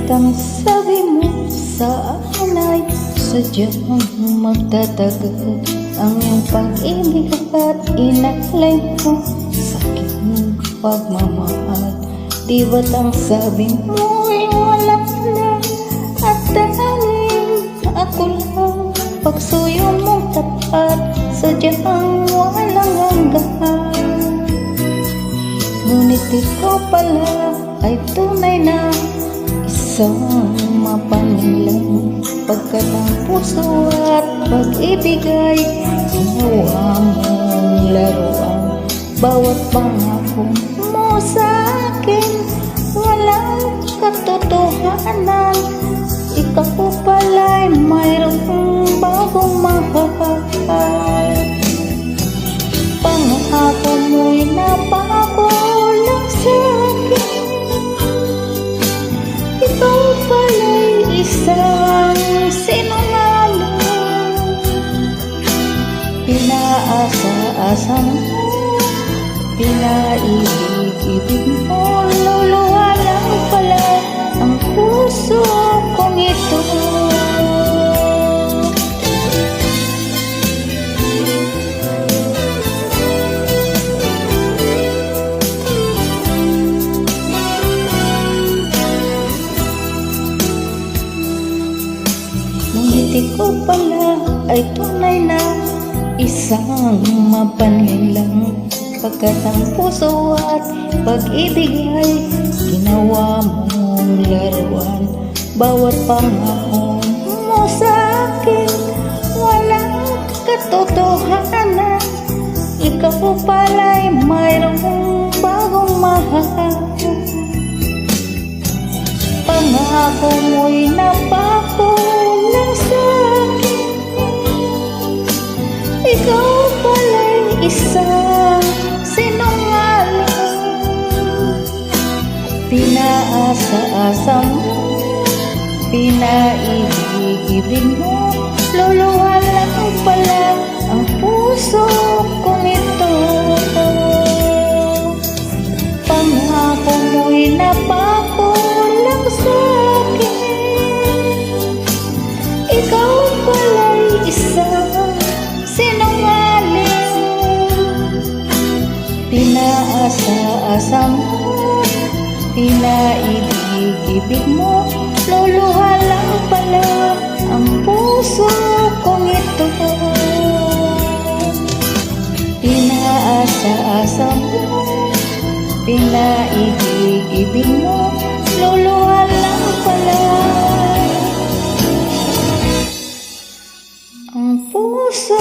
ang sabi mo sa akin ay sadyang magtatagal ang iyong pag-ibig at inaklay mo sa aking pagmamahal. Di ba't ang sabi mo ay wala na at tanging ako lang pagsuyo mong tapat sadyang walang hanggan. Ngunit ikaw pala ay tunay na isang mapanilang, pagkat ang puso at pag-ibig ay ginawa mong laruan. Bawat pangako mo sa akin walang katotohanan. Ikaw pala'y mayroong bagong mahal. Pangako mo'y napako lang sa akin. Ikaw pala'y isang sinungaling. Pinaasa-asa mo, pinaibig-ibig mo, luluha lang pala ang puso kong ito. Ngunit ikaw pala ay tunay na isang mapanlilang, pagkat ang puso at pag-ibig ay ginawa mong laruan. Bawat pangako mo sa akin walang katotohanan. Ikaw pala'y mayroong bagong mahal. Pangako mo'y napako lang sa akin. Ikaw pala'y isang sinungaling. Pinaasa-asa mo, pinaibig-ibig mo, luluha lang pala ang puso kong ito. Pangako mo'y napako lang sa akin. Ikaw pala'y isang sinungaling. Pinaasa-asa mo, pinaibig-ibig mo, luluha lang pala ang puso kong ito. Pinaasa-asa mo, pinaibig-ibig mo, luluha lang pala ang puso